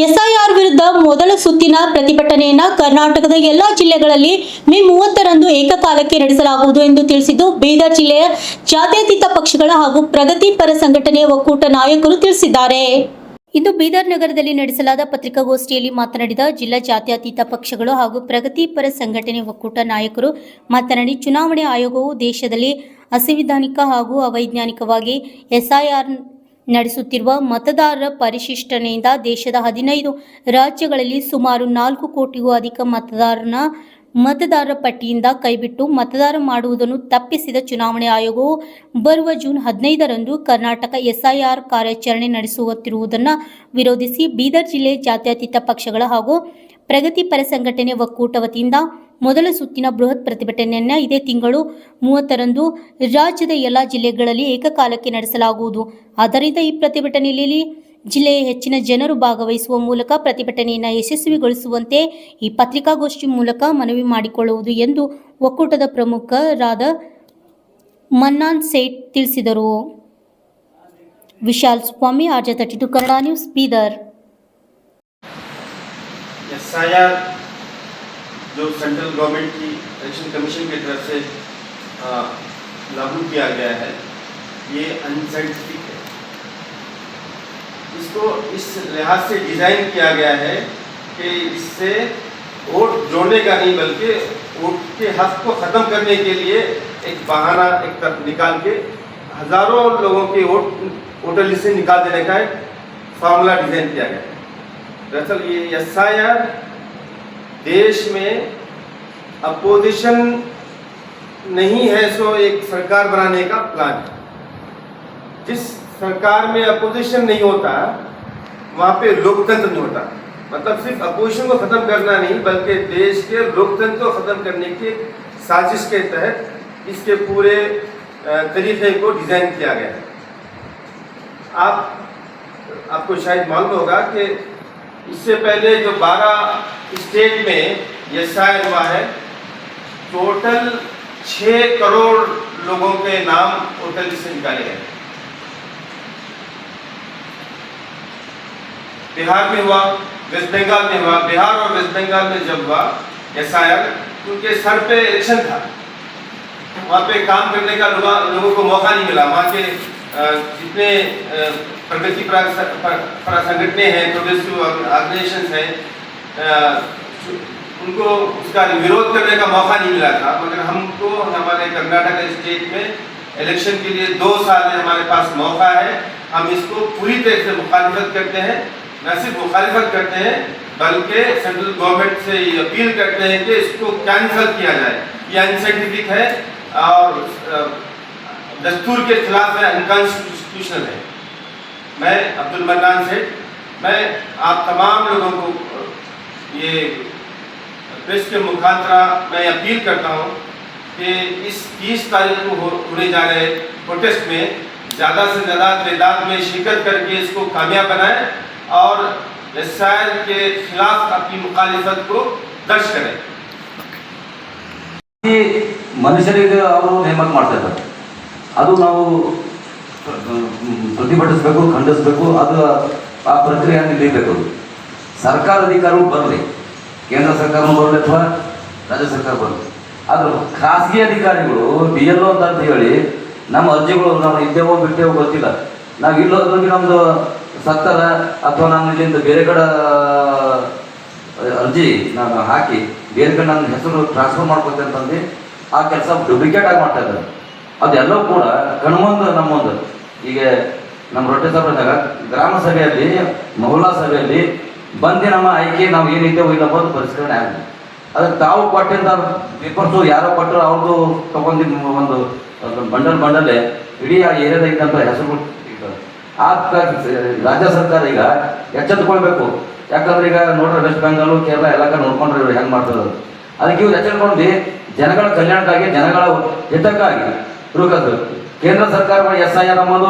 SIR ವಿರುದ್ಧ ಮೊದಲ ಸುತ್ತಿನ ಪ್ರತಿಭಟನೆಯನ್ನು ಕರ್ನಾಟಕದ ಎಲ್ಲಾ ಜಿಲ್ಲೆಗಳಲ್ಲಿ ಮೇ 30ರಂದು ಏಕಕಾಲಕ್ಕೆ ನಡೆಸಲಾಗುವುದು ಎಂದು ತಿಳಿಸಿದ್ದು ಬೀದರ್ ಜಿಲ್ಲೆಯ ಜಾತ್ಯತೀತ ಪಕ್ಷಗಳ ಹಾಗೂ ಪ್ರಗತಿಪರ ಸಂಘಟನೆಯ ಒಕ್ಕೂಟ ನಾಯಕರು ತಿಳಿಸಿದ್ದಾರೆ. ಇಂದು ಬೀದರ್ ನಗರದಲ್ಲಿ ನಡೆಸಲಾದ ಪತ್ರಿಕಾಗೋಷ್ಠಿಯಲ್ಲಿ ಮಾತನಾಡಿದ ಜಿಲ್ಲಾ ಜಾತ್ಯತೀತ ಪಕ್ಷಗಳು ಹಾಗೂ ಪ್ರಗತಿಪರ ಸಂಘಟನೆ ಒಕ್ಕೂಟ ನಾಯಕರು ಮಾತನಾಡಿ, ಚುನಾವಣೆ ಆಯೋಗವು ದೇಶದಲ್ಲಿ ಅಸಂವಿಧಾನಿಕ ಹಾಗೂ ಅವೈಜ್ಞಾನಿಕವಾಗಿ ಎಸ್ಐಆರ್ ನಡೆಸುತ್ತಿರುವ ಮತದಾರರ ಪರಿಶಿಷ್ಟನೆಯಿಂದ ದೇಶದ 15 ರಾಜ್ಯಗಳಲ್ಲಿ ಸುಮಾರು 4 ಕೋಟಿಗೂ ಅಧಿಕ ಮತದಾರರ ಪಟ್ಟಿಯಿಂದ ಕೈಬಿಟ್ಟು ಮತದಾನ ಮಾಡುವುದನ್ನು ತಪ್ಪಿಸಿದ ಚುನಾವಣೆ ಆಯೋಗವು ಬರುವ ಜೂನ್ 15ರಂದು ಕರ್ನಾಟಕ ಎಸ್ಐಆರ್ ಕಾರ್ಯಾಚರಣೆ ನಡೆಸುತ್ತಿರುವುದನ್ನು ವಿರೋಧಿಸಿ ಬೀದರ್ ಜಿಲ್ಲೆ ಜಾತ್ಯತೀತ ಪಕ್ಷಗಳ ಹಾಗೂ ಪ್ರಗತಿಪರ ಸಂಘಟನೆ ಒಕ್ಕೂಟ ವತಿಯಿಂದ ಮೊದಲ ಸುತ್ತಿನ ಬೃಹತ್ ಪ್ರತಿಭಟನೆಯನ್ನು ಇದೇ ತಿಂಗಳು 30ರಂದು ರಾಜ್ಯದ ಎಲ್ಲ ಜಿಲ್ಲೆಗಳಲ್ಲಿ ಏಕಕಾಲಕ್ಕೆ ನಡೆಸಲಾಗುವುದು. ಆದ್ದರಿಂದ ಈ ಪ್ರತಿಭಟನೆಯಲ್ಲಿ ಜಿಲ್ಲೆಯ ಹೆಚ್ಚಿನ ಜನರು ಭಾಗವಹಿಸುವ ಮೂಲಕ ಪ್ರತಿಭಟನೆಯನ್ನು ಯಶಸ್ವಿಗೊಳಿಸುವಂತೆ ಈ ಪತ್ರಿಕಾಗೋಷ್ಠಿ ಮೂಲಕ ಮನವಿ ಮಾಡಿಕೊಳ್ಳುವುದು ಎಂದು ಒಕ್ಕೂಟದ ಪ್ರಮುಖರಾದ ಮನ್ನಾನ್ ಸೇಠ್ ತಿಳಿಸಿದರು. ವಿಶಾಲ್ ಸ್ವಾಮಿ, RJ32 Kannada news, Bidar. SIR जो सेंट्रल गवर्नमेंट की इलेक्शन कमीशन की तरफ से लागू किया गया है, ये अनसाइंटिफिक है. इसको इस लिहाज से डिज़ाइन किया गया है कि इससे वोट जोड़ने का नहीं बल्कि वोट के हक को ख़त्म करने के लिए एक बहाना एक तरफ निकाल के हज़ारों लोगों के वोटर लिस्ट से निकाल देने का एक फार्मूला डिज़ाइन किया गया है. दरअसल ये एसआईआर देश में अपोजिशन नहीं है, सो एक सरकार बनाने का प्लान है. जिस सरकार में अपोजिशन नहीं होता वहाँ पे लोकतंत्र नहीं होता. मतलब सिर्फ अपोजिशन को ख़त्म करना नहीं बल्कि देश के लोकतंत्र को ख़त्म करने की साजिश के तहत इसके पूरे तरीक़े को डिज़ाइन किया गया है. आपको शायद मालूम होगा कि इससे पहले जो 12 स्टेट में एसआईआर हुआ है, टोटल 6 करोड़ लोगों के नाम वोटर लिस्ट से निकाले गए. बिहार में हुआ, वेस्ट बंगाल में हुआ. बिहार और वेस्ट बंगाल में जब हुआ एसआईआर, उनके सर पे इलेक्शन था, वहाँ पे काम करने का लोगों को मौका नहीं मिला. वहाँ के जितने प्रगति संगठने हैं, प्रोग्रेसिव ऑर्गेनाइजेशन हैं, उनको उसका विरोध करने का मौका नहीं मिला था. मगर हमको हमारे कर्नाटक स्टेट में इलेक्शन के लिए 2 साल में हमारे पास मौका है. हम इसको पूरी तरह से मुखालिफत करते हैं. न सिर्फ मुखालिफत करते हैं बल्कि सेंट्रल गवर्नमेंट से ये अपील करते हैं कि इसको कैंसिल किया जाए. ये अनसाइंटिफिक है और दस्तूर के खिलाफ है, अनकॉन्स्टिट्यूशनल है. मैं अब्दुल मन्नान सेठ, मैं आप तमाम लोगों को ये प्रेस के मुखातरा मैं अपील करता हूँ कि इस 30 तारीख को होने जा रहे प्रोटेस्ट में ज़्यादा से ज़्यादा तादाद में शिरकत करके इसको कामयाब बनाएं और एसआईआर के खिलाफ अपनी मुखालिफत को दर्ज करें. ಮನುಷ್ಯರಿಗೆ ಅವರು ನೇಮಕ ಮಾಡ್ತಾ ಇದ್ದಾರೆ, ಅದು ನಾವು ಪ್ರತಿಭಟಿಸಬೇಕು, ಖಂಡಿಸಬೇಕು. ಅದು ಆ ಪ್ರಕ್ರಿಯೆಯನ್ನು ನಿಲ್ಲಬೇಕು. ಸರ್ಕಾರ ಅಧಿಕಾರಗಳು ಬರಲಿ, ಕೇಂದ್ರ ಸರ್ಕಾರ ಬರಲಿ ಅಥವಾ ರಾಜ್ಯ ಸರ್ಕಾರ ಬರಲಿ, ಆದರೂ ಖಾಸಗಿ ಅಧಿಕಾರಿಗಳು BLO ಅಂತ ಹೇಳಿ ನಮ್ಮ ಅರ್ಜಿಗಳು ನಾವು ಇದ್ದೇವೋ ಬಿಟ್ಟೇವೋ ಗೊತ್ತಿಲ್ಲ, ನಾವು ಇಲ್ಲೋದ್ರಿಗೆ ನಮ್ಮದು ಸತ್ತರ ಅಥವಾ ನಾನು ಇಲ್ಲಿಂದ ಬೇರೆ ಕಡೆ ಅರ್ಜಿ ನಾನು ಹಾಕಿ ಬೇರೆ ಕಡೆ ನನ್ನ ಹೆಸರು ಟ್ರಾನ್ಸ್ಫರ್ ಮಾಡ್ಕೊತೆ ಅಂತಂದು ಆ ಕೆಲಸ ಡೂಪ್ಲಿಕೇಟ್ ಆಗಿ ಮಾಡ್ತಾ ಇದ್ದಾರೆ. ಅದೆಲ್ಲವೂ ಕೂಡ ಕಣ್ಮುಂದು ನಮ್ಮೊಂದು ಈಗ ನಮ್ಮ ರೊಟ್ಟೆ ಸಭೆದಾಗ ಗ್ರಾಮ ಸಭೆಯಲ್ಲಿ ಮಹಿಳಾ ಸಭೆಯಲ್ಲಿ ಬಂದು ನಮ್ಮ ಆಯ್ಕೆ ನಾವು ಏನಿದ್ದೇವೋ ಇಲ್ಲ ಬಂದು ಪರಿಷ್ಕರಣೆ ಆಗಿದೆ. ಅದಕ್ಕೆ ತಾವು ಕೊಟ್ಟಿದ್ದ ಪೇಪರ್ಸು ಯಾರೋ ಕೊಟ್ಟರು ಅವ್ರದ್ದು ತಗೊಂಡು ಒಂದು ಬಂಡಲ್ಲೇ ಇಡೀ ಆ ಏರಿಯಾದಾಗಿದ್ದಂಥ ಹೆಸರು ಇರ್ತದೆ. ಆ ರಾಜ್ಯ ಸರ್ಕಾರ ಈಗ ಎಚ್ಚೆತ್ತುಕೊಳ್ಬೇಕು. ಯಾಕಂದ್ರೆ ಈಗ ನೋಡ್ರೆ ವೆಸ್ಟ್ ಬೆಂಗಾಲು, ಕೇರಳ ಎಲ್ಲ ಕಡೆ ನೋಡ್ಕೊಂಡ್ರೆ ಇವ್ರು ಹೆಂಗೆ ಮಾಡ್ತಾರೆ. ಅದಕ್ಕೆ ಇವ್ರು ಎಚ್ಚೆತ್ಕೊಂಡು ಜನಗಳ ಕಲ್ಯಾಣಕ್ಕಾಗಿ, ಜನಗಳ ಹಿತಕ್ಕಾಗಿ ಕೇಂದ್ರ ಸರ್ಕಾರ ಎಸ್ಐಆರ್ ಅನ್ನೋದು